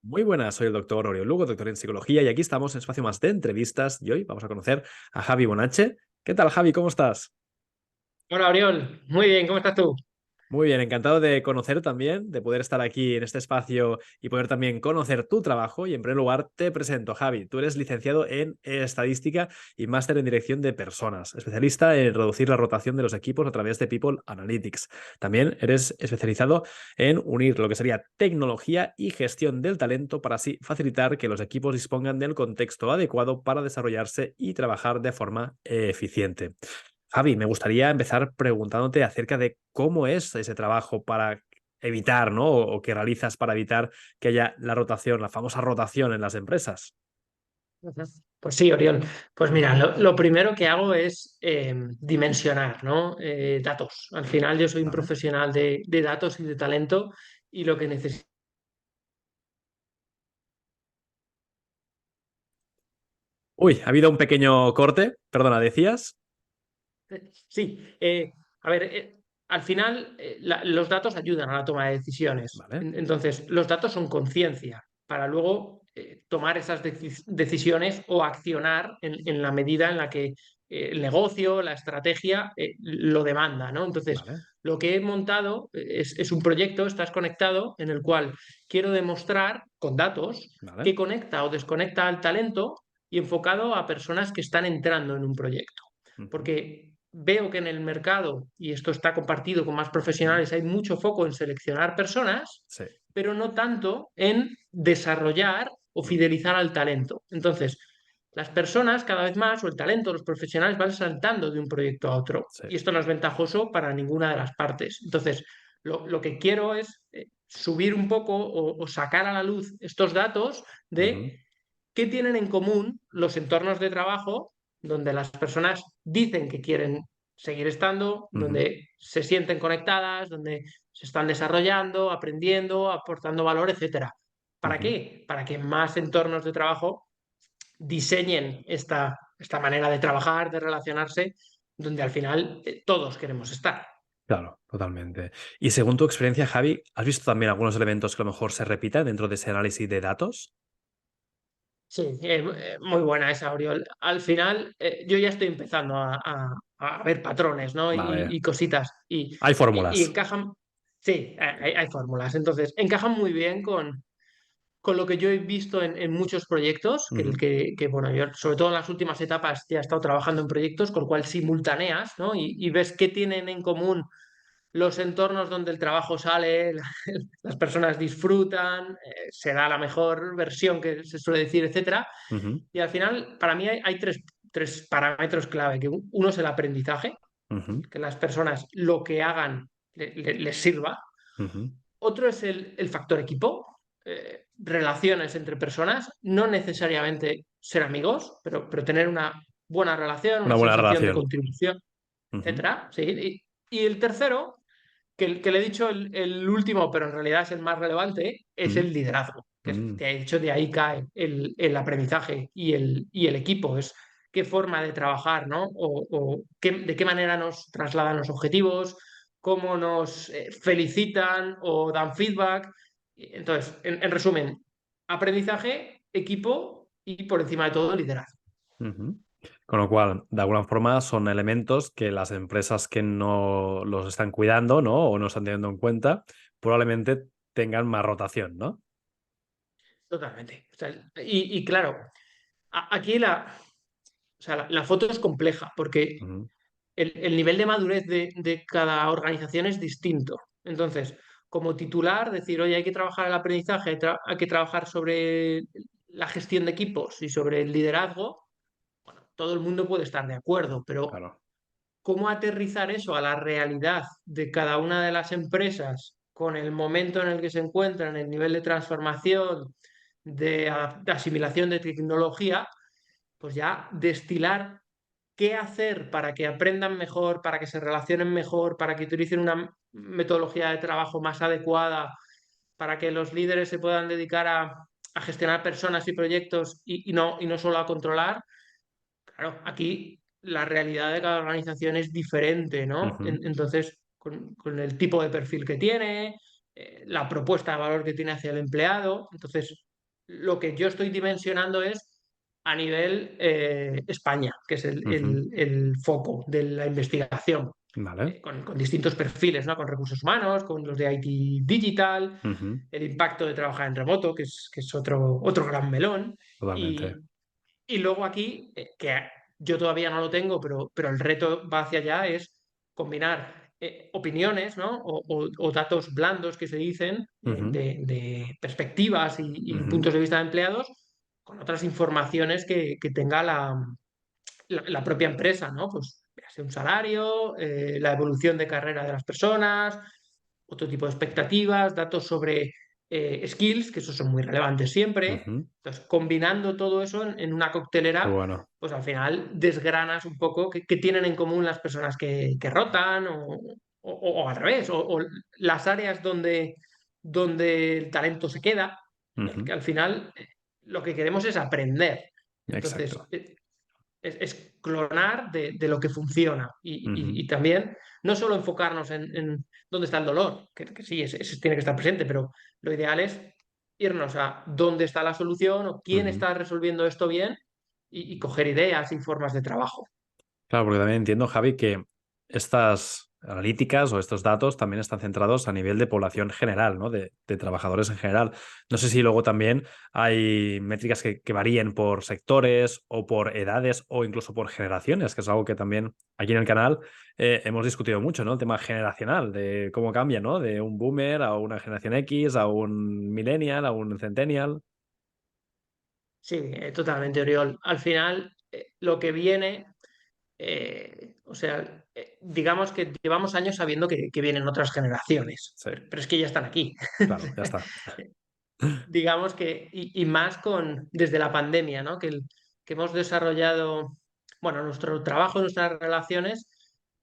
Muy buenas, soy el doctor Oriol Lugo, doctor en psicología, y aquí estamos en Espacio Más de Entrevistas y hoy vamos a conocer a Javi Bonache. ¿Qué tal, Javi? ¿Cómo estás? Hola, Oriol. Muy bien, ¿cómo estás tú? Muy bien, encantado de conocer también, de poder estar aquí en este espacio y poder también conocer tu trabajo. Y en primer lugar, te presento, Javi. Tú eres licenciado en Estadística y máster en Dirección de Personas, especialista en reducir la rotación de los equipos a través de People Analytics. También eres especializado en unir lo que sería tecnología y gestión del talento para así facilitar que los equipos dispongan del contexto adecuado para desarrollarse y trabajar de forma eficiente. Javi, me gustaría empezar preguntándote acerca de cómo es ese trabajo para evitar, ¿no? O que realizas para evitar que haya la rotación, la famosa rotación en las empresas. Ujú. Pues sí, Oriol. Pues mira, lo primero que hago es dimensionar, ¿no? Datos. Al final yo soy un Vale. profesional de datos y de talento y lo que necesito. Uy, ha habido un pequeño corte. Perdona, ¿decías? Sí, a ver, al final los datos ayudan a la toma de decisiones. Vale, Entonces, los datos son conciencia para luego tomar esas decisiones o accionar en la medida en la que el negocio, la estrategia lo demanda, ¿no? Entonces, vale, lo que he montado es un proyecto, estás conectado, en el cual quiero demostrar con datos vale. que conecta o desconecta al talento y enfocado a personas que están entrando en un proyecto. Ujú. Porque veo que en el mercado, y esto está compartido con más profesionales, hay mucho foco en seleccionar personas, Sí. pero no tanto en desarrollar o Mm, fidelizar al talento. Entonces, las personas cada vez más, o el talento, los profesionales van saltando de un proyecto a otro, sí. y esto no es ventajoso para ninguna de las partes. Entonces, lo que quiero es subir un poco o sacar a la luz estos datos Ujú, de qué tienen en común los entornos de trabajo donde las personas dicen que quieren seguir estando, ujú, donde se sienten conectadas, donde se están desarrollando, aprendiendo, aportando valor, etcétera. ¿Para ujú. qué? Para que más entornos de trabajo diseñen esta manera de trabajar, de relacionarse, donde al final todos queremos estar. Claro, totalmente. Y según tu experiencia, Javi, ¿has visto también algunos elementos que a lo mejor se repitan dentro de ese análisis de datos? Sí, muy buena esa, Oriol. Al final, yo ya estoy empezando a ver patrones, ¿no? Vale. Y cositas. Hay Y fórmulas. encajan, sí, hay fórmulas. Entonces, encajan muy bien con lo que yo he visto en muchos proyectos, Ujú, bueno, yo sobre todo en las últimas etapas ya he estado trabajando en proyectos, con lo cual simultaneas, ¿no? Y ves qué tienen en común los entornos donde el trabajo sale, las personas disfrutan, se da la mejor versión que se suele decir, etcétera. ujú, Y al final, para mí hay tres parámetros clave, que uno es el aprendizaje, ujú, que las personas lo que hagan les sirva. ujú. Otro es el factor equipo, relaciones entre personas, no necesariamente ser amigos, pero tener una buena relación, Una una buena sensación de relación. contribución, Ujú, etcétera. ¿Sí? Y el tercero, que le he dicho el último, pero en realidad es el más relevante, es ujú, el liderazgo, que mm. de hecho de ahí cae el aprendizaje y el equipo, es qué forma de trabajar, ¿no? De qué manera nos trasladan los objetivos, cómo nos felicitan o dan feedback. Entonces, en resumen, aprendizaje, equipo y por encima de todo liderazgo. Ujú. Con lo cual, de alguna forma, son elementos que las empresas que no los están cuidando, ¿no? O no están teniendo en cuenta, probablemente tengan más rotación, ¿no? Totalmente. O sea, y claro, aquí o sea, la foto es compleja porque Ujú, el nivel de madurez de cada organización es distinto. Entonces, como titular, decir, oye, hay que trabajar el aprendizaje, hay que trabajar sobre la gestión de equipos y sobre el liderazgo, bueno, todo el mundo puede estar de acuerdo, pero claro. ¿cómo aterrizar eso a la realidad de cada una de las empresas con el momento en el que se encuentran, el nivel de transformación, de asimilación de tecnología? Pues ya destilar qué hacer para que aprendan mejor, para que se relacionen mejor, para que utilicen una metodología de trabajo más adecuada, para que los líderes se puedan dedicar a gestionar personas y proyectos y no solo a controlar. Claro, aquí la realidad de cada organización es diferente, ¿no? Ujú, Entonces, con el tipo de perfil que tiene, la propuesta de valor que tiene hacia el empleado. Entonces, lo que yo estoy dimensionando es a nivel España, que es Ujú. el foco de la investigación, Vale. con distintos perfiles, ¿no? Con recursos humanos, con los de IT digital, Ujú. el impacto de trabajar en remoto, que es otro gran melón. Totalmente. Y, y luego aquí, que yo todavía no lo tengo, pero el reto va hacia allá, es combinar opiniones, ¿no? O datos blandos que se dicen Ujú. de perspectivas y Ujú. puntos de vista de empleados con otras informaciones que tenga la propia empresa, ¿no? Pues véase un salario, la evolución de carrera de las personas, otro tipo de expectativas, datos sobre skills, que esos son muy relevantes siempre. Ujú. Entonces, combinando todo eso en una Qué coctelera, bueno. pues al final desgranas un poco qué tienen en común las personas que rotan o al revés, o las áreas donde el talento se queda, Ujú. que al final lo que queremos es aprender. Entonces, Exacto. es clonar de lo que funciona Ujú. y también no solo enfocarnos en dónde está el dolor, que sí, ese tiene que estar presente, pero lo ideal es irnos a dónde está la solución o quién Ujú. está resolviendo esto bien y coger ideas y formas de trabajo. Claro, porque también entiendo, Javi, que estas analíticas o estos datos también están centrados a nivel de población general, ¿no? De trabajadores en general. No sé si luego también hay métricas que varíen por sectores o por edades o incluso por generaciones, que es algo que también aquí en el canal hemos discutido mucho, ¿no? El tema generacional, de cómo cambia, ¿no? De un boomer a una generación X, a un millennial, a un centennial. Sí, totalmente, Oriol. Al final, lo que viene, o sea, digamos que llevamos años sabiendo que vienen otras generaciones, Sí, pero es que ya están aquí. claro, ya está. Digamos que, y más desde la pandemia, ¿no? Que hemos desarrollado, bueno, nuestro trabajo, nuestras relaciones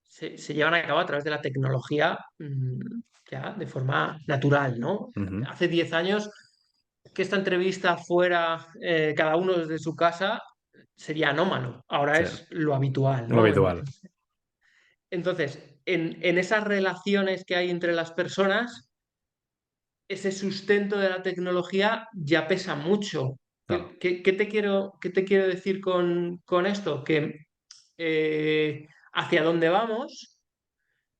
se llevan a cabo a través de la tecnología, ya de forma natural, ¿no? Ujú. Hace 10 años que esta entrevista fuera cada uno desde su casa sería anómalo, ahora Sí, es lo habitual, lo ¿no? habitual. Entonces, en esas relaciones que hay entre las personas, ese sustento de la tecnología ya pesa mucho. Claro. Qué te quiero decir con esto? Que hacia dónde vamos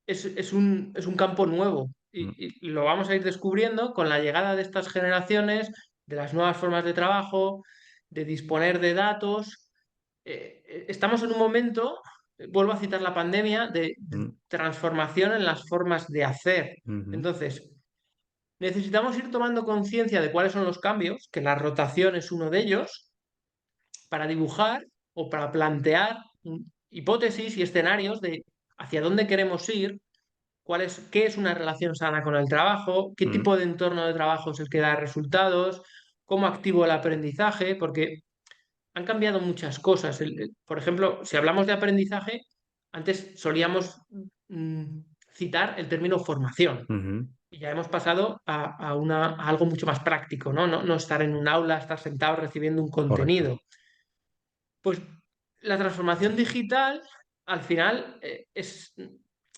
es un campo nuevo Mm. y lo vamos a ir descubriendo con la llegada de estas generaciones, de las nuevas formas de trabajo, de disponer de datos. Estamos en un momento, vuelvo a citar la pandemia, de Mm. transformación en las formas de hacer. Ujú. Entonces, necesitamos ir tomando conciencia de cuáles son los cambios, que la rotación es uno de ellos, para dibujar o para plantear hipótesis y escenarios de hacia dónde queremos ir, qué es una relación sana con el trabajo, qué Mm. tipo de entorno de trabajo es el que da resultados, cómo activo el aprendizaje, porque han cambiado muchas cosas. Por ejemplo, si hablamos de aprendizaje, antes solíamos mm, citar el término formación. Ujú. Y ya hemos pasado a algo mucho más práctico, ¿no? No estar en un aula, estar sentado recibiendo un Correcto. contenido. Pues la transformación digital, al final, es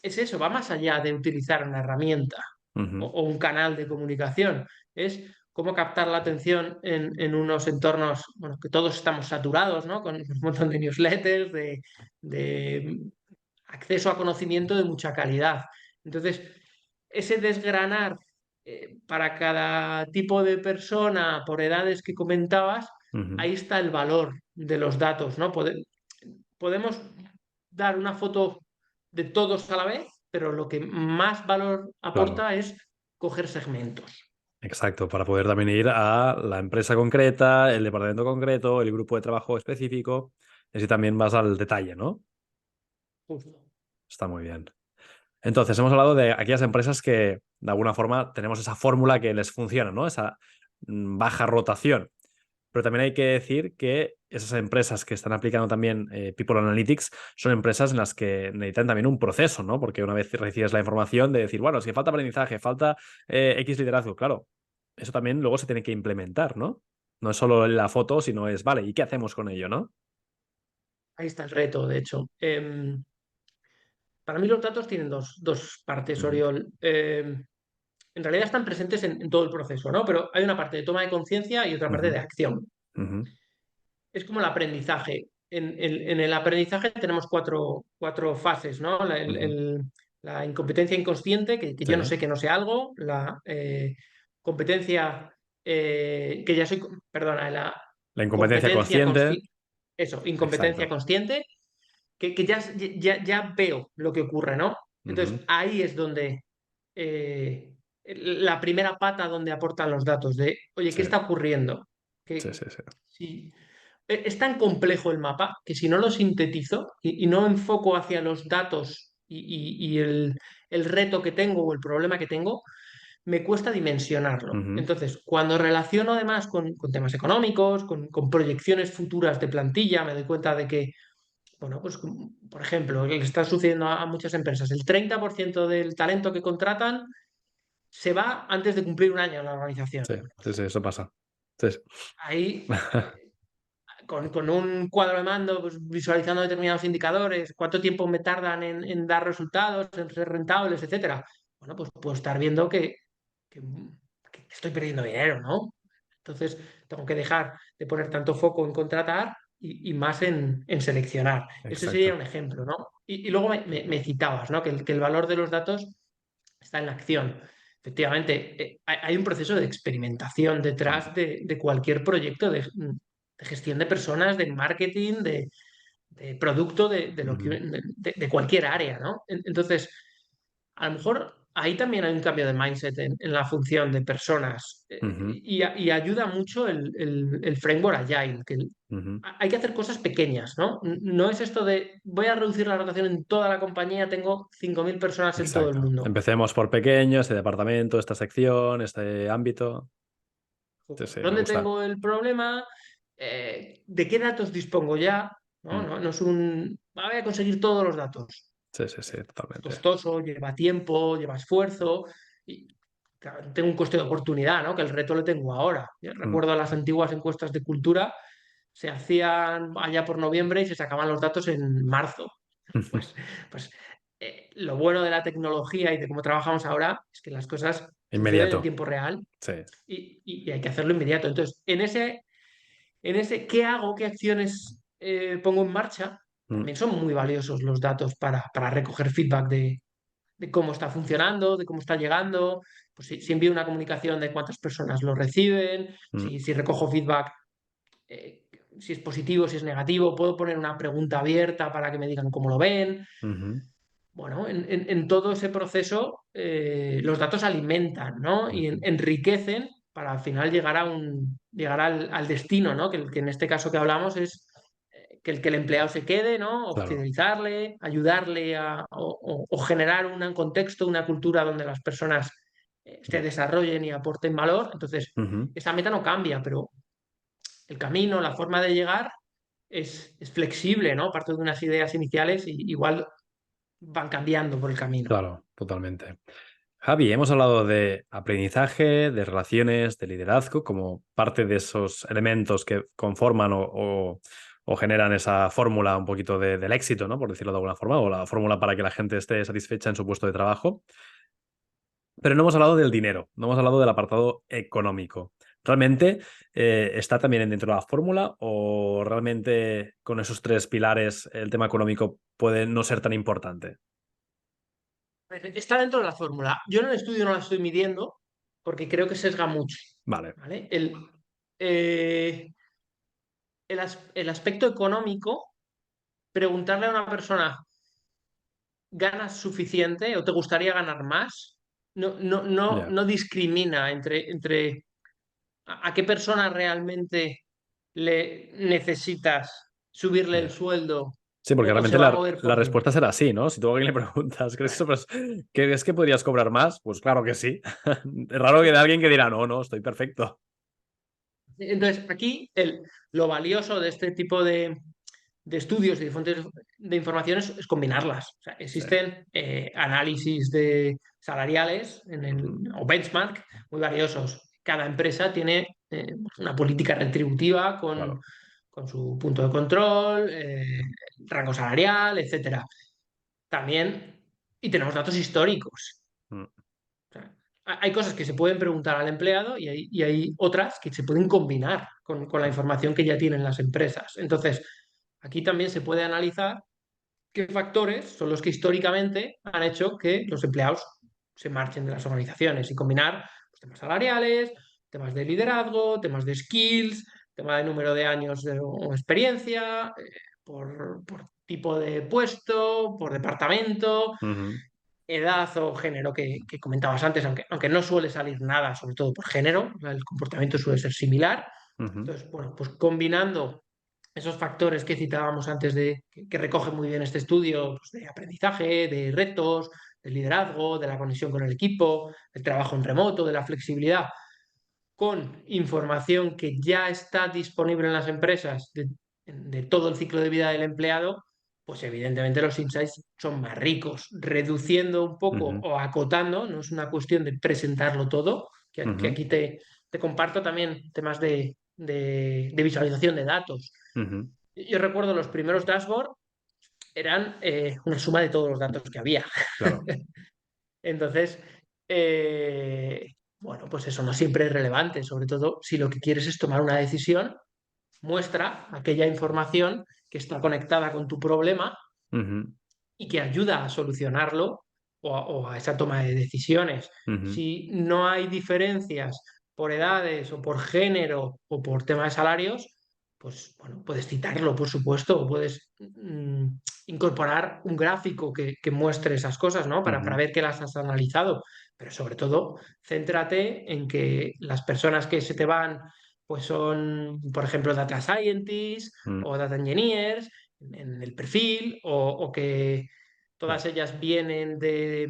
eso, va más allá de utilizar una herramienta Ujú. o un canal de comunicación. Es cómo captar la atención en unos entornos, bueno, que todos estamos saturados, ¿no? Con un montón de newsletters, de acceso a conocimiento de mucha calidad. Entonces, ese desgranar para cada tipo de persona, por edades que comentabas, Ujú. ahí está el valor de los datos, ¿no? Podemos dar una foto de todos a la vez, pero lo que más valor Claro, aporta es coger segmentos. exacto, para poder también ir a la empresa concreta, el departamento concreto, el grupo de trabajo específico, y así también vas al detalle, ¿no? Justo. Está muy bien. Entonces, hemos hablado de aquellas empresas que de alguna forma tenemos esa fórmula que les funciona, ¿no? Esa baja rotación. Pero también hay que decir que esas empresas que están aplicando también People Analytics son empresas en las que necesitan también un proceso, ¿no? Porque una vez recibes la información de decir, bueno, es que falta aprendizaje, falta X liderazgo, claro, eso también luego se tiene que implementar, ¿no? No es solo la foto, sino es, vale, ¿y qué hacemos con ello, no? Ahí está el reto, de hecho. Para mí los datos tienen dos partes, Ujú. Oriol. en realidad están presentes en todo el proceso, ¿no? Pero hay una parte de toma de conciencia y otra parte de Ujú, acción. ujú, Es como el aprendizaje. En el aprendizaje tenemos cuatro fases, ¿no? ujú. La incompetencia inconsciente, que Sí. yo no sé que no sé algo, la competencia, que ya soy, perdona, la La incompetencia competencia consciente. consciente, eso, incompetencia Exacto. consciente, que ya veo lo que ocurre, ¿no? Entonces, Ujú. ahí es donde eh, la primera pata donde aportan los datos de, oye, ¿qué Sí, está ocurriendo? sí, Que sí, sí. si, es tan complejo el mapa que si no lo sintetizo y no enfoco hacia los datos y el reto que tengo o el problema que tengo, me cuesta dimensionarlo. Ujú. Entonces, cuando relaciono además con temas económicos, con proyecciones futuras de plantilla, me doy cuenta de que, bueno, pues por ejemplo, le está sucediendo a muchas empresas, el 30% del talento que contratan se va antes de cumplir un año en la organización. Sí, Bueno, sí, pues sí, eso pasa. Sí, sí. ahí, con un cuadro de mando, pues, visualizando determinados indicadores, cuánto tiempo me tardan en dar resultados, en ser rentables, etcétera. Bueno, pues puedo estar viendo que- que estoy perdiendo dinero, ¿no? Entonces, tengo que dejar de poner tanto foco en contratar y más en seleccionar. Ese sería Exacto. un ejemplo, ¿no? Y luego me citabas, ¿no? Que el valor de los datos está en la acción. Efectivamente, hay un proceso de experimentación Mm, detrás de cualquier proyecto de gestión de personas, de marketing, de producto, ujú, de cualquier área, ¿no? Entonces, a lo mejor ahí también hay un cambio de mindset en la función de personas, ujú, y ayuda mucho el framework Agile, ujú. hay que hacer cosas pequeñas, ¿no? No es esto de voy a reducir la rotación en toda la compañía, tengo 5.000 personas en todo el Exacto. mundo. Empecemos por pequeño, este departamento, esta sección, este ámbito. Sí, sí, me ¿Dónde gusta. tengo el problema? ¿De qué datos dispongo ya? ¿No? Mm, No es un voy a conseguir todos los datos. sí, sí, sí, Es totalmente. costoso, lleva tiempo, lleva esfuerzo y claro, tengo un coste de oportunidad, ¿no? Que el reto lo tengo ahora. Yo Mm, recuerdo las antiguas encuestas de cultura, se hacían allá por noviembre y se sacaban los datos en marzo. Pues, pues lo bueno de la tecnología y de cómo trabajamos ahora es que las cosas suceden en Inmediato. tiempo real Sí. y hay que hacerlo inmediato. Entonces, en ese ¿qué hago? ¿Qué acciones pongo en marcha? Mm, También son muy valiosos los datos para recoger feedback de cómo está funcionando, de cómo está llegando. Pues si envío una comunicación de cuántas personas lo reciben, mm, si recojo feedback, eh, si es positivo, si es negativo, puedo poner una pregunta abierta para que me digan cómo lo ven. ujú, Bueno, en todo ese proceso los datos alimentan, ¿no? Y ujú, enriquecen para al final llegar al destino, ¿no? Que en este caso que hablamos es que el empleado se quede, ¿no? O claro. fidelizarle, ayudarle o generar un contexto, una cultura donde las personas se Mm, desarrollen y aporten valor. Entonces, ujú. esa meta no cambia, pero el camino, la forma de llegar es flexible, ¿no? Parto de unas ideas iniciales y igual van cambiando por el camino. Claro, totalmente. Javi, hemos hablado de aprendizaje, de relaciones, de liderazgo, como parte de esos elementos que conforman o generan esa fórmula un poquito del éxito, ¿no? Por decirlo de alguna forma, o la fórmula para que la gente esté satisfecha en su puesto de trabajo. Pero no hemos hablado del dinero, no hemos hablado del apartado económico. ¿Realmente está también dentro de la fórmula o realmente con esos tres pilares el tema económico puede no ser tan importante? Está dentro de la fórmula. Yo en el estudio no la estoy midiendo porque creo que sesga mucho, Vale, ¿vale? Eh, el aspecto económico, preguntarle a una persona, ¿ganas suficiente o te gustaría ganar más? No, no, no, ya. no discrimina entre a qué persona realmente le necesitas subirle el Ya. sueldo Sí, porque o se realmente va a la, mover la por dinero. respuesta será sí, ¿no? Si tú a alguien le preguntas, ¿crees que podrías cobrar más? Pues claro que sí. Es raro que de alguien que dirá, no, no, estoy perfecto. Entonces, aquí lo valioso de este tipo de estudios y de fuentes de información es combinarlas. O sea, Sí. existen análisis salariales Ujú, o benchmark muy valiosos. Cada empresa tiene una política retributiva claro. con su punto de control, rango salarial, etcétera. También, y tenemos datos históricos. Mm, O sea, hay cosas que se pueden preguntar al empleado y hay otras que se pueden combinar con la información que ya tienen las empresas. Entonces, aquí también se puede analizar qué factores son los que históricamente han hecho que los empleados se marchen de las organizaciones y combinar pues, temas salariales, temas de liderazgo, temas de skills, tema de número de años o experiencia, por tipo de puesto, por departamento, Ujú, edad o género que comentabas antes, aunque no suele salir nada, sobre todo por género, el comportamiento suele ser similar. ujú, Entonces, bueno, pues combinando esos factores que citábamos antes que recoge muy bien este estudio, pues, de aprendizaje, de retos, del liderazgo, de la conexión con el equipo, del trabajo en remoto, de la flexibilidad, con información que ya está disponible en las empresas de todo el ciclo de vida del empleado, pues evidentemente los insights son más ricos, reduciendo un poco ujú, o acotando, no es una cuestión de presentarlo todo, que ujú, aquí te comparto también temas de visualización de datos. ujú. Yo recuerdo los primeros dashboards eran una suma de todos los datos que había. Claro. Entonces, bueno, pues eso no siempre es relevante, sobre todo si lo que quieres es tomar una decisión, muestra aquella información que está conectada con tu problema Ujú, y que ayuda a solucionarlo o a esa toma de decisiones. ujú, Si no hay diferencias por edades o por género o por tema de salarios, pues bueno, puedes citarlo, por supuesto, o puedes incorporar un gráfico que muestre esas cosas, ¿no? Para ujú, ver que las has analizado. Pero sobre todo, céntrate en que las personas que se te van, pues son, por ejemplo, data scientists mm, o data engineers, en el perfil, o que claro. todas ellas vienen de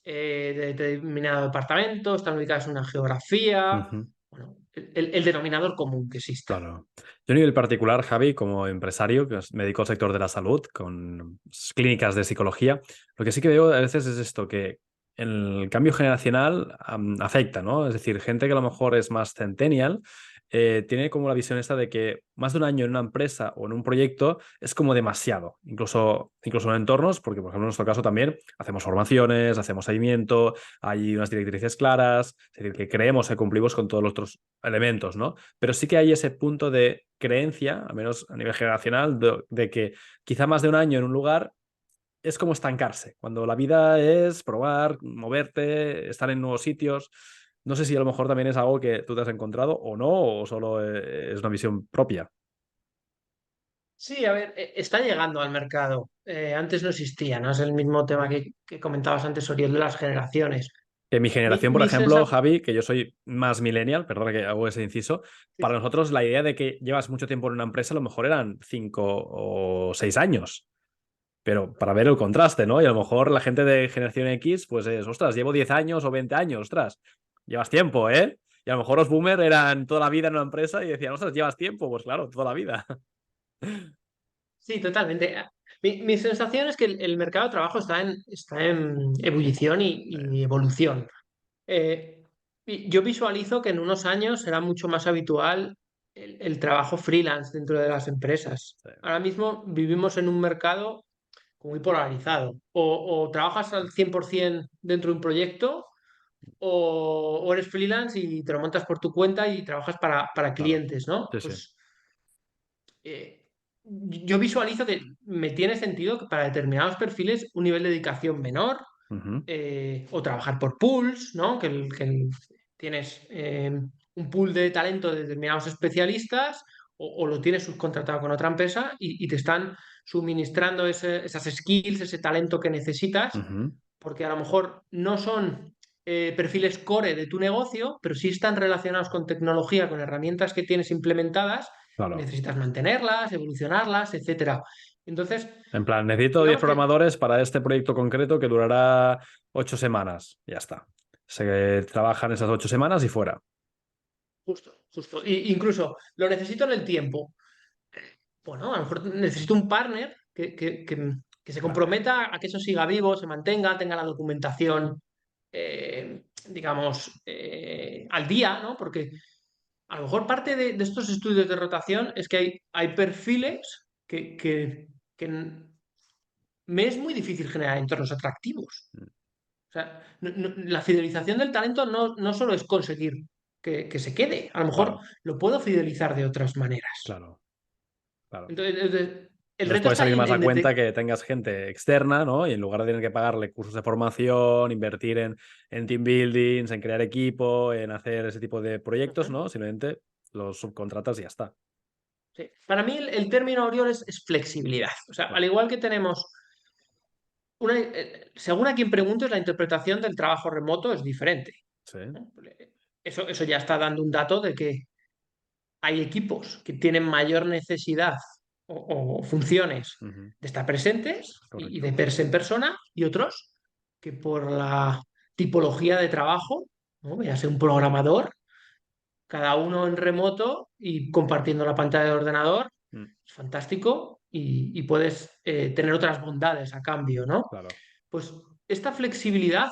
determinado departamento, están ubicadas en una geografía, Ujú. bueno, el denominador común que exista. Claro. Yo a nivel particular, Javi, como empresario, me dedico al sector de la salud, con clínicas de psicología, lo que sí que veo a veces es esto, que el cambio generacional afecta, ¿no? Es decir, gente que a lo mejor es más centennial, tiene como la visión esta de que más de un año en una empresa o en un proyecto es como demasiado, incluso en entornos, porque por ejemplo en nuestro caso también hacemos formaciones, hacemos seguimiento, hay unas directrices claras, es decir, que creemos que cumplimos con todos los otros elementos, ¿no? Pero sí que hay ese punto de creencia, al menos a nivel generacional, de que quizá más de un año en un lugar es como estancarse, cuando la vida es probar, moverte, estar en nuevos sitios. No sé si a lo mejor también es algo que tú te has encontrado o no, o solo es una visión propia. Sí, a ver, está llegando al mercado. Antes no existía, ¿no? Es el mismo tema que comentabas antes, Oriol, de las generaciones. En mi Mi, generación, por mi ejemplo, sensación... Javi, que yo soy más millennial, perdona que hago ese inciso, para nosotros la idea de que llevas mucho tiempo en una empresa a lo mejor eran 5 o 6 años. Pero para ver el contraste, ¿no? Y a lo mejor la gente de generación X, pues es, ostras, llevo 10 años o 20 años, ostras, llevas tiempo, ¿eh? Y a lo mejor los boomers eran toda la vida en una empresa y decían, ostras, llevas tiempo, pues claro, toda la vida. Sí, totalmente. Mi sensación es que el mercado de trabajo está en ebullición y evolución. Eh, y yo visualizo que en unos años será mucho más habitual el trabajo freelance dentro de las empresas. Sí, Ahora mismo vivimos en un mercado muy polarizado. O trabajas al 100% dentro de un proyecto o eres freelance y te lo montas por tu cuenta y trabajas para claro. clientes, ¿no? Sí, sí. Pues yo visualizo que me tiene sentido que para determinados perfiles un nivel de dedicación menor Ujú, o trabajar por pools, ¿no? Tienes un pool de talento de determinados especialistas o lo tienes subcontratado con otra empresa y te están suministrando esas skills, ese talento que necesitas, ujú, porque a lo mejor no son perfiles core de tu negocio, pero sí están relacionados con tecnología, con herramientas que tienes implementadas y claro. necesitas mantenerlas, evolucionarlas, etcétera. Entonces, En plan, necesito 10 digamos que programadores para este proyecto concreto que durará 8 semanas. Ya está. Se trabajan esas 8 semanas y fuera. justo, justo. Incluso lo necesito en el tiempo. Bueno, a lo mejor necesito un partner que se Vale. comprometa a que eso siga vivo, se mantenga, tenga la documentación, digamos, al día, ¿no? Porque a lo mejor parte de estos estudios de rotación es que hay perfiles que me es muy difícil generar entornos atractivos. O sea, la fidelización del talento no solo es conseguir que se quede, a lo mejor Claro, lo puedo fidelizar de otras maneras. claro, claro. Entonces, el Entonces reto puede está salir ahí más a en cuenta que tengas gente externa, ¿no? Y en lugar de tener que pagarle cursos de formación, invertir en team buildings, en crear equipo, en hacer ese tipo de proyectos, Ujú, ¿no? Simplemente los subcontratas y ya está. sí. Para mí el término Oriol es flexibilidad. O sea, al Claro. igual que tenemos según a quien preguntes, la interpretación del trabajo remoto es diferente. Sí. ¿No? Eso ya está dando un dato de que hay equipos que tienen mayor necesidad o funciones Ujú. de estar presentes y de Correcto. verse en persona, y otros que por la tipología de trabajo, ¿no? Voy a ser un programador, cada uno en remoto y compartiendo la pantalla del ordenador, Mm, es fantástico y puedes tener otras bondades a cambio, ¿no? claro. Pues esta flexibilidad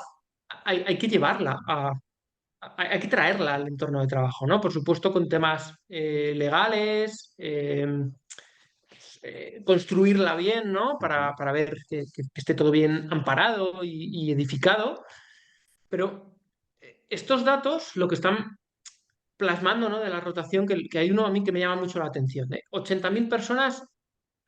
hay que llevarla hay que traerla al entorno de trabajo, ¿no? Por supuesto, con temas legales, construirla bien, ¿no? Ujú, Para ver que esté todo bien amparado y edificado. Pero estos datos, lo que están plasmando, ¿no? De la rotación, que hay uno a mí que me llama mucho la atención. 80.000 personas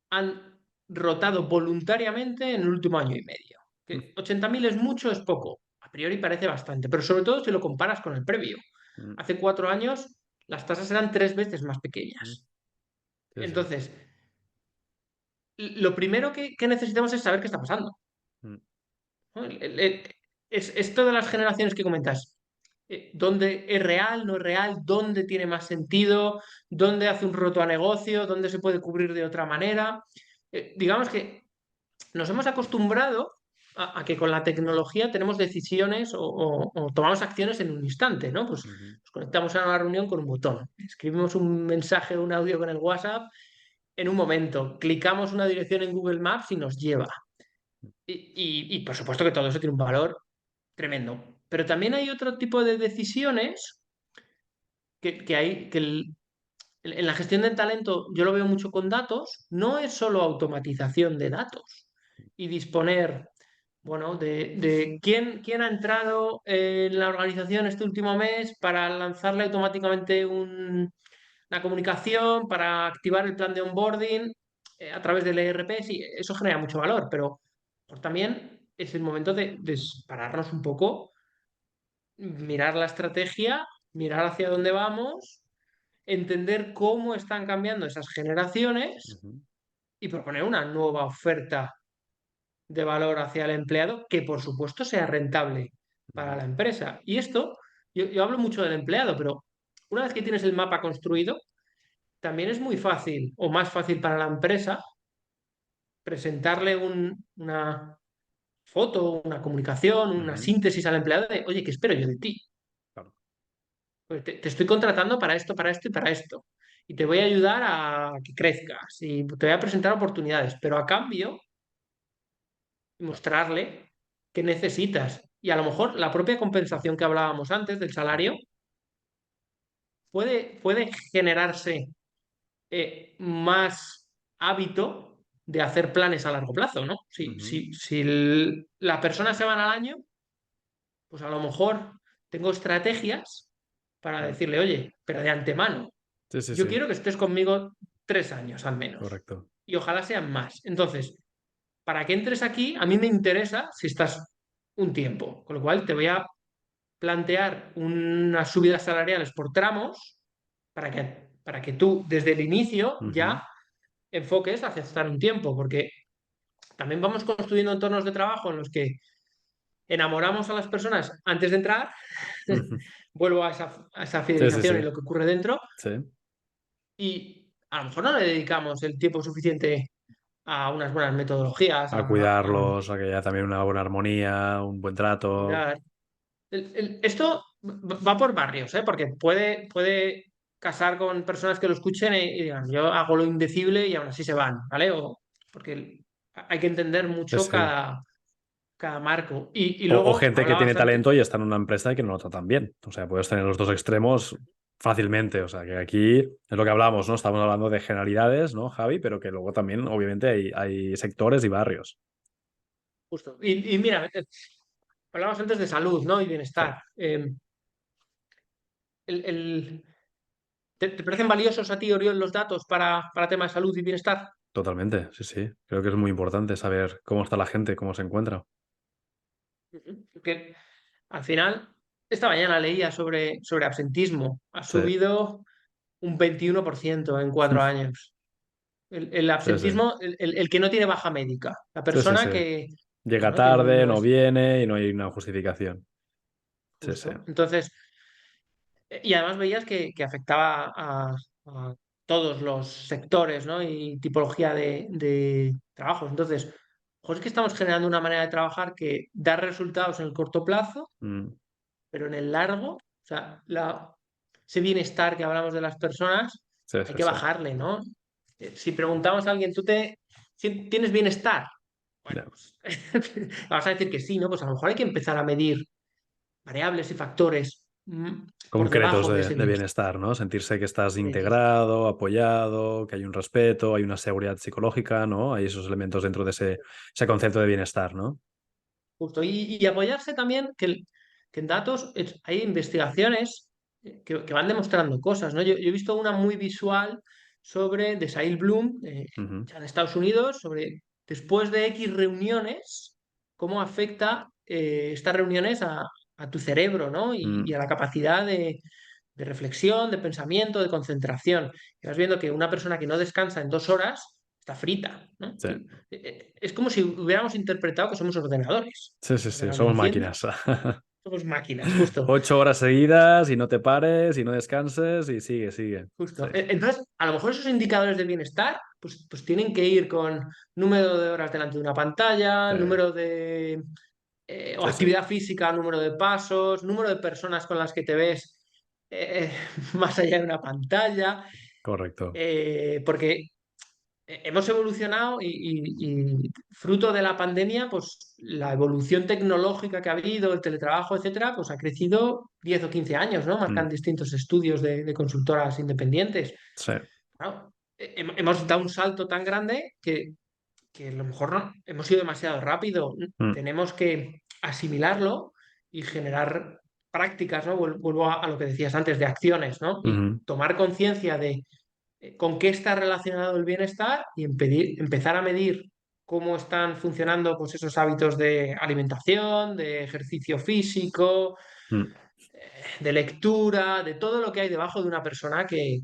han rotado voluntariamente en el último año y medio. mm, Que 80.000 es mucho, es poco. A priori parece bastante, pero sobre todo si lo comparas con el previo. mm, Hace 4 años las tasas eran 3 veces más mm. pequeñas. Sí, sí. Entonces, lo primero que necesitamos es saber qué está pasando. Mm, ¿No? Es esto de las generaciones que comentas. ¿Dónde es real, no es real? ¿Dónde tiene más sentido? ¿Dónde hace un roto a negocio? ¿Dónde se puede cubrir de otra manera? Digamos que nos hemos acostumbrado a que con la tecnología tenemos decisiones o tomamos acciones en un instante, ¿no? Pues ujú, nos conectamos a una reunión con un botón, escribimos un mensaje o un audio con el WhatsApp en un momento, clicamos una dirección en Google Maps y nos lleva. Y por supuesto que todo eso tiene un valor tremendo. Pero también hay otro tipo de decisiones que hay, en la gestión del talento yo lo veo mucho con datos, no es solo automatización de datos y disponer, bueno, de quién ha entrado en la organización este último mes para lanzarle automáticamente una comunicación, para activar el plan de onboarding a través del ERP. Sí, eso genera mucho valor, pero pues, también es el momento de pararnos un poco, mirar la estrategia, mirar hacia dónde vamos, entender cómo están cambiando esas generaciones ujú, y proponer una nueva oferta de valor hacia el empleado que, por supuesto, sea rentable para ujú, la empresa. Y esto, yo hablo mucho del empleado, pero una vez que tienes el mapa construido, también es muy fácil o más fácil para la empresa presentarle una foto, una comunicación, una ujú. síntesis al empleado de, oye, ¿qué espero yo de ti? Claro. Pues te estoy contratando para esto y para esto. Y te voy a ayudar a que crezcas y te voy a presentar oportunidades, pero a cambio Claro. mostrarle qué necesitas. Y a lo mejor la propia compensación que hablábamos antes del Ujú, salario puede generarse más hábito de hacer planes a largo plazo, ¿no? ujú, Si la persona se va al año, pues a lo mejor tengo estrategias para mm. decirle, oye, pero de antemano, Sí, sí, yo sí. quiero que estés conmigo 3 años al menos Correcto. y ojalá sean más. Entonces, para que entres aquí, a mí me interesa si estás un tiempo, con lo cual te voy a plantear unas subidas salariales por tramos para que tú desde el inicio Ujú, ya enfoques hacia estar un tiempo, porque también vamos construyendo entornos de trabajo en los que enamoramos a las personas antes de entrar, ujú. vuelvo a esa Sí, sí, fidelización y sí. lo que ocurre dentro, Sí. y a lo mejor no le dedicamos el tiempo suficiente a unas buenas metodologías, A a cuidarlos, a que haya también una buena armonía, un buen trato. cuidar. Esto va por barrios, ¿eh? Porque puede casar con personas que lo escuchen y digan, yo hago lo indecible y aún así se van, ¿vale? Porque hay que entender Sí, mucho sí. cada marco. Y O luego gente que tiene hablabas antes, talento y está en una empresa y que no lo tratan bien. O sea, puedes tener los dos extremos fácilmente. O sea, que aquí es lo que hablamos, ¿no? Estamos hablando de generalidades, ¿no, Javi? Pero que luego también, obviamente, hay sectores y barrios. justo. Y mira, hablabas antes de salud, ¿no? Y Sí, bienestar. El, el- ¿te parecen valiosos a ti, Oriol, los datos para temas de salud y bienestar? totalmente, sí, sí. Creo que es muy importante saber cómo está la gente, cómo se encuentra. Ujú. Porque al final, esta mañana leía sobre absentismo. Ha Sí, subido un 21% en 4 años. El sí, sí. absentismo, el que no tiene baja médica, la Sí, sí, persona sí. que, Llega bueno, que tarde, no no es viene y no hay una justificación. Sí, sí. justo. Entonces, y además veías que afectaba a todos los sectores, ¿no? Y tipología de trabajos. Entonces, es que estamos generando una manera de trabajar que da resultados en el corto plazo, Mm, pero en el largo, o sea, ese bienestar que hablamos de las personas, sí, hay sí, que sí. bajarle, ¿no? Si preguntamos a alguien, si tienes bienestar? Bueno, Ya. pues vas a decir que sí, ¿no? Pues a lo mejor hay que empezar a medir variables y factores por Concretos debajo de ese de bienestar. bienestar, ¿no? Sentirse que estás Concretos. integrado, apoyado, que hay un respeto, hay una seguridad psicológica, ¿no? Hay esos elementos dentro de ese concepto de bienestar, ¿no? Justo. Y apoyarse también que en datos hay investigaciones que van demostrando cosas, ¿no? Yo he visto una muy visual de Sahil Bloom, Ujú, ya de Estados Unidos, sobre después de X reuniones, cómo afecta estas reuniones a tu cerebro, ¿no? Y mm, a la capacidad de reflexión, de pensamiento, de concentración. Y vas viendo que una persona que no descansa en 2 horas está frita, ¿no? sí, Es como si hubiéramos interpretado que somos ordenadores. sí, El sí, sí, ordenador somos enciende, máquinas. somos máquinas, justo. 8 horas seguidas y no te pares y no descanses y sigue, sigue. Sí, Justo. Entonces, a lo mejor esos indicadores de bienestar, pues tienen que ir con número de horas delante de una pantalla, sí, número o sí, sí, actividad física, número de pasos, número de personas con las que te ves más allá de una pantalla, correcto. porque hemos evolucionado y fruto de la pandemia, pues la evolución tecnológica que ha habido, el teletrabajo, etcétera, pues ha crecido 10 o 15 años, ¿no? Mm, Marcan distintos estudios de consultoras independientes. sí, Claro, hemos dado un salto tan grande que a lo mejor no, hemos ido demasiado rápido. mm, Tenemos que asimilarlo y generar prácticas, ¿no? Vuelvo a lo que decías antes, de acciones, ¿no? Y ujú, tomar conciencia de con qué está relacionado el bienestar y empezar a medir cómo están funcionando pues, esos hábitos de alimentación, de ejercicio físico, mm, de lectura, de todo lo que hay debajo de una persona que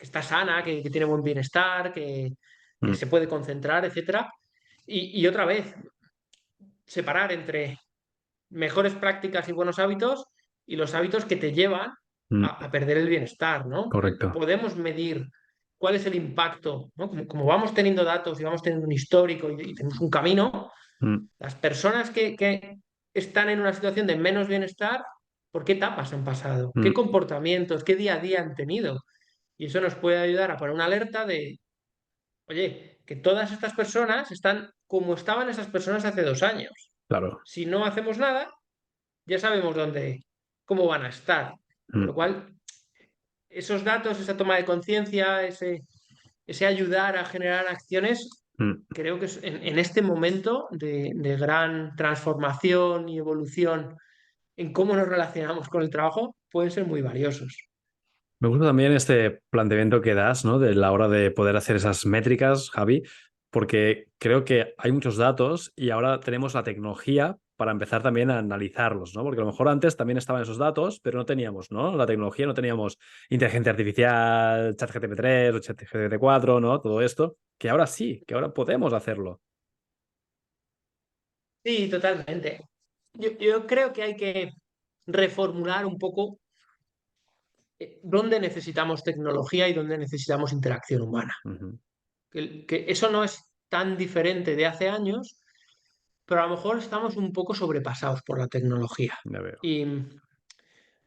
está sana, que tiene buen bienestar, que mm, se puede concentrar, etcétera. Y otra vez, separar entre mejores prácticas y buenos hábitos y los hábitos que te llevan mm, a perder el bienestar, ¿no? correcto. Podemos medir cuál es el impacto, ¿no? Como vamos teniendo datos y vamos teniendo un histórico y tenemos un camino, Mm, las personas que están en una situación de menos bienestar, ¿por qué etapas han pasado? ¿Qué mm, comportamientos, qué día a día han tenido? Y eso nos puede ayudar a poner una alerta de, oye, que todas estas personas están como estaban esas personas hace 2 años. claro. Si no hacemos nada, ya sabemos cómo van a estar. Con lo Mm, cual, esos datos, esa toma de conciencia, ese ayudar a generar acciones, mm. creo que en este momento de gran transformación y evolución en cómo nos relacionamos con el trabajo, pueden ser muy valiosos. Me gusta también este planteamiento que das, ¿no? De la hora de poder hacer esas métricas, Javi, porque creo que hay muchos datos y ahora tenemos la tecnología para empezar también a analizarlos, ¿no? Porque a lo mejor antes también estaban esos datos, pero no teníamos, ¿no? La tecnología, no teníamos inteligencia artificial, ChatGPT 3 o ChatGPT 4, ¿no? Todo esto, que ahora sí, que ahora podemos hacerlo. Sí, totalmente. Yo creo que hay que reformular un poco dónde necesitamos tecnología y dónde necesitamos interacción humana. Ujú, Que eso no es tan diferente de hace años, pero a lo mejor estamos un poco sobrepasados por la tecnología. ya veo. Y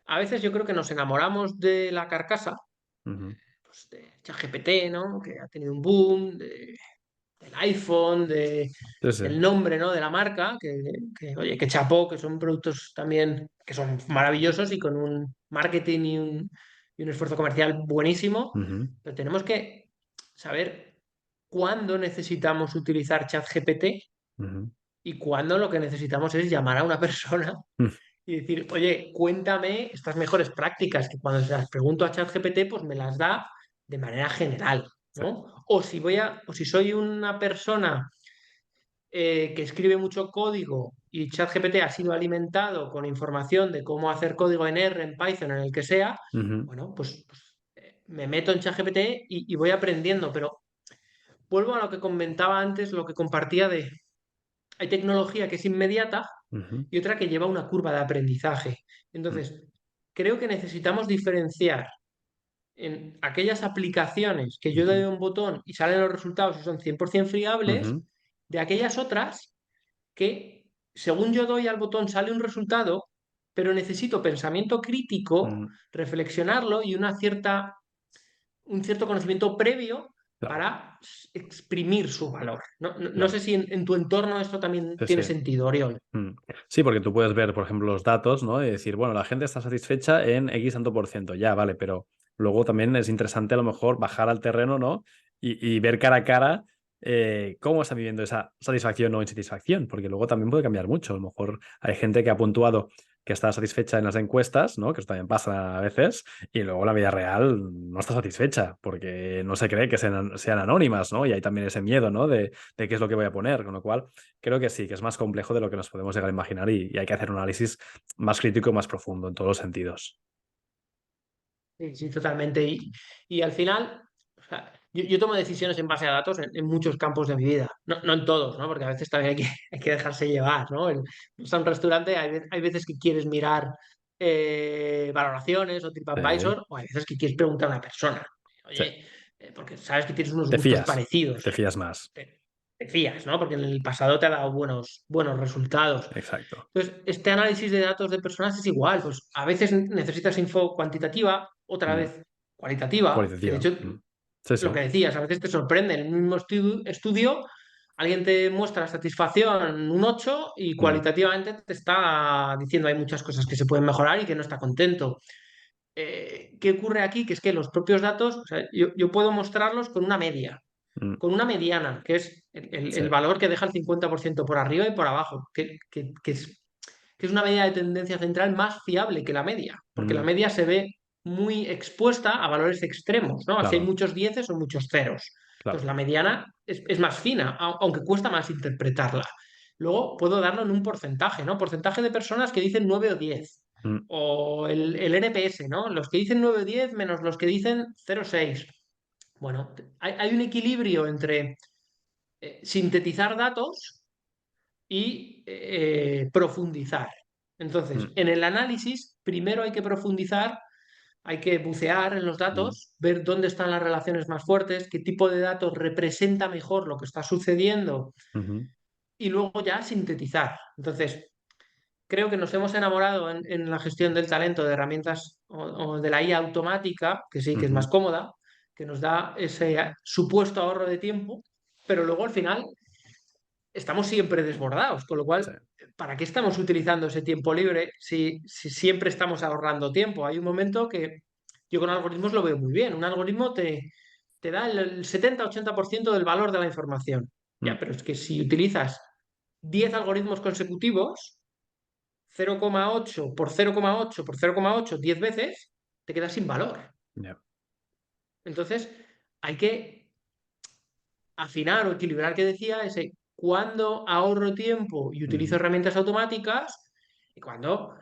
a veces yo creo que nos enamoramos de la carcasa, Ujú. pues de ChatGPT, ¿no? Que ha tenido un boom, del iPhone, Sí, sí. del nombre, ¿no? De la marca, oye, que chapó, que son productos también que son maravillosos y con un marketing y un esfuerzo comercial buenísimo, Ujú, pero tenemos que saber cuándo necesitamos utilizar ChatGPT ujú. y cuándo lo que necesitamos es llamar a una persona Mm, y decir, oye, cuéntame estas mejores prácticas, que cuando se las pregunto a ChatGPT, pues me las da de manera general, sí. ¿no? O si soy una persona que escribe mucho código y ChatGPT ha sido alimentado con información de cómo hacer código en R, en Python, en el que sea, Ujú, bueno, me meto en ChatGPT y voy aprendiendo, pero vuelvo a lo que comentaba antes, lo que compartía de, hay tecnología que es inmediata ujú, y otra que lleva una curva de aprendizaje. mm, Entonces, creo que necesitamos diferenciar en aquellas aplicaciones que yo le ujú, doy un botón y salen los resultados y son 100% fiables, ujú, de aquellas otras que, según yo doy al botón, sale un resultado, pero necesito pensamiento crítico, mm, reflexionarlo y un cierto conocimiento previo claro, para exprimir su valor. No sé claro. si en tu entorno esto también Sí, tiene sí. sentido, Oriol. Mm. Sí, porque tú puedes ver, por ejemplo, los datos, ¿no? Y decir, bueno, la gente está satisfecha en X tanto por ciento, ya, vale, pero luego también es interesante a lo mejor bajar al terreno, ¿no? Y ver cara a cara cómo está viviendo esa satisfacción o insatisfacción, porque luego también puede cambiar mucho. A lo mejor hay gente que ha puntuado que está satisfecha en las encuestas, ¿no? Que eso también pasa a veces, y luego en la vida real no está satisfecha, porque no se cree que sean anónimas, ¿no? Y hay también ese miedo, ¿no? De qué es lo que voy a poner, con lo cual creo que sí, que es más complejo de lo que nos podemos llegar a imaginar y hay que hacer un análisis más crítico y más profundo en todos los sentidos. Sí, sí, totalmente. Y al final, o sea, yo tomo decisiones en base a datos en muchos campos de mi vida, no en todos, ¿no? Porque a veces también hay que dejarse llevar, ¿no? Vas a un restaurante, hay veces que quieres mirar valoraciones o Sí, TripAdvisor, o hay veces que quieres preguntar a una persona, sí. oye, porque sabes que tienes unos Te gustos fías, parecidos, te fías más. te fías, ¿no? Porque en el pasado te ha dado buenos resultados. Exacto. Entonces, este análisis de datos de personas es igual, pues a veces necesitas info cuantitativa, otra Mm. vez cualitativa, que de Cualitativa. hecho, Mm. Sí, lo sí. que decías, a veces te sorprende, en el mismo estudio, alguien te muestra satisfacción un 8 y Mm. cualitativamente te está diciendo hay muchas cosas que se pueden mejorar y que no está contento. ¿Qué ocurre aquí? Que es que los propios datos, o sea, yo puedo mostrarlos Mm. con una mediana, que es Sí. el valor que deja el 50% por arriba y por abajo, que es una medida de tendencia central más fiable que la media, porque la Mm. media se ve muy expuesta a valores extremos, ¿no? Así hay Claro, muchos dieces o muchos ceros. Entonces claro. la mediana es más fina, aunque cuesta más interpretarla. Luego puedo darlo en un porcentaje, ¿no? Porcentaje de personas que dicen 9 o 10. Mm. O el NPS, ¿no? Los que dicen 9 o 10 menos los que dicen 0 o 6. Bueno, hay un equilibrio entre sintetizar datos y profundizar. Entonces, Mm. en el análisis, primero hay que profundizar, hay que bucear en los Mm. datos, ver dónde están las relaciones más fuertes, qué tipo de datos representa mejor lo que está sucediendo Ujú, y luego ya sintetizar. Entonces, creo que nos hemos enamorado en la gestión del talento de herramientas o de la IA automática, que sí, que es más ujú. cómoda, que nos da ese supuesto ahorro de tiempo, pero luego al final estamos siempre desbordados, con lo Sí. cual, ¿para qué estamos utilizando ese tiempo libre si siempre estamos ahorrando tiempo? Hay un momento que yo con algoritmos lo veo muy bien. Un algoritmo te da el 70-80% del valor de la información. Mm. Ya, pero es que si utilizas 10 algoritmos consecutivos, 0,8 por 0,8 por 0,8, 10 veces, te quedas sin valor. Ya. Entonces, hay que afinar o equilibrar que decía ese cuando ahorro tiempo y utilizo Ujú. herramientas automáticas y cuando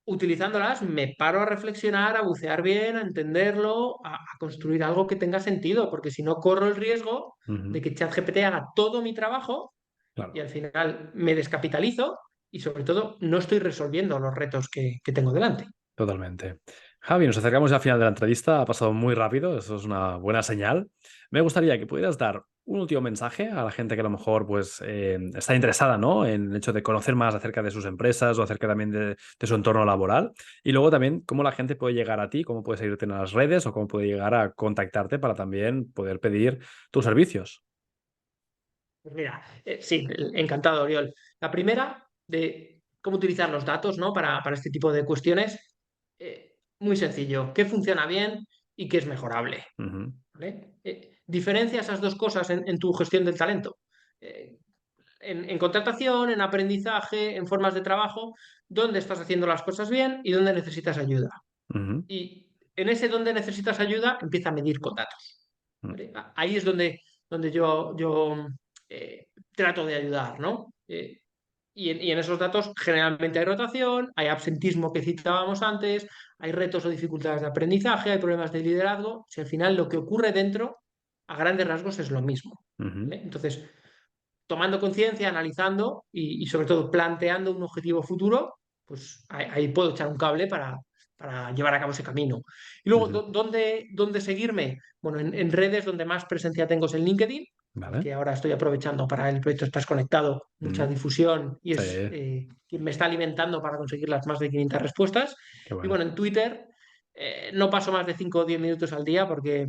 utilizándolas me paro a reflexionar, a bucear bien, a entenderlo, a construir algo que tenga sentido, porque si no corro el riesgo de Ujú. que ChatGPT haga todo mi trabajo y Claro. al final me descapitalizo y sobre todo no estoy resolviendo los retos que tengo delante. Totalmente. Javi, nos acercamos ya al final de la entrevista. Ha pasado muy rápido, eso es una buena señal. Me gustaría que pudieras dar un último mensaje a la gente que a lo mejor pues, está interesada, ¿no? En el hecho de conocer más acerca de sus empresas o acerca también de su entorno laboral. Y luego también cómo la gente puede llegar a ti, cómo puede seguirte en las redes o cómo puede llegar a contactarte para también poder pedir tus servicios. Pues mira, sí, encantado, Oriol. La primera, de cómo utilizar los datos, ¿no? Para este tipo de cuestiones, muy sencillo. ¿Qué funciona bien y qué es mejorable? Ujú. ¿Vale? Diferencia esas dos cosas en tu gestión del talento. Eh, en contratación, en aprendizaje, en formas de trabajo, dónde estás haciendo las cosas bien y dónde necesitas ayuda. Ujú, Y en ese donde necesitas ayuda, empieza a medir con datos. mm, ¿Vale? Ahí es donde yo trato de ayudar, ¿no? Y en esos datos generalmente hay rotación, hay absentismo que citábamos antes, hay retos o dificultades de aprendizaje, hay problemas de liderazgo. Si al final lo que ocurre dentro, a grandes rasgos, es lo mismo. ujú. ¿Vale? Entonces, tomando conciencia, analizando y sobre todo planteando un objetivo futuro, pues ahí puedo echar un cable para llevar a cabo ese camino. Y luego, Ujú. ¿dónde seguirme? Bueno, en redes donde más presencia tengo es en LinkedIn, al Vale. que ahora estoy aprovechando para el proyecto Estás Conectado, mucha Mm, difusión y sí, es quien me está alimentando para conseguir las más de 500 respuestas. qué Y bueno. bueno, en Twitter no paso más de 5 o 10 minutos al día porque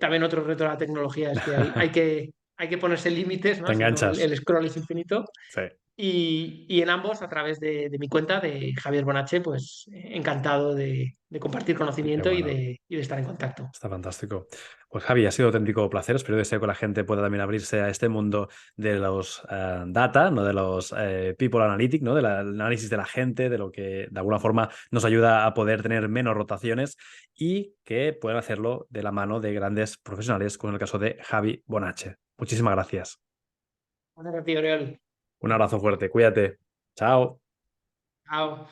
también otro reto de la tecnología es que hay que ponerse límites, Te ¿no? Si no, el, enganchas. el scroll es infinito. Sí, Y en ambos, a través de mi cuenta de Javier Bonache, pues encantado de compartir qué conocimiento y bueno. de estar en contacto. Está fantástico. Pues Javi, ha sido un auténtico placer. Espero que que la gente pueda también abrirse a este mundo de los data, no de los people analytics, ¿no? Del análisis de la gente, de lo que de alguna forma nos ayuda a poder tener menos rotaciones y que puedan hacerlo de la mano de grandes profesionales, como en el caso de Javi Bonache. Muchísimas gracias. Gracias a ti, Oriol. Un abrazo fuerte. Cuídate. Chao. Chao.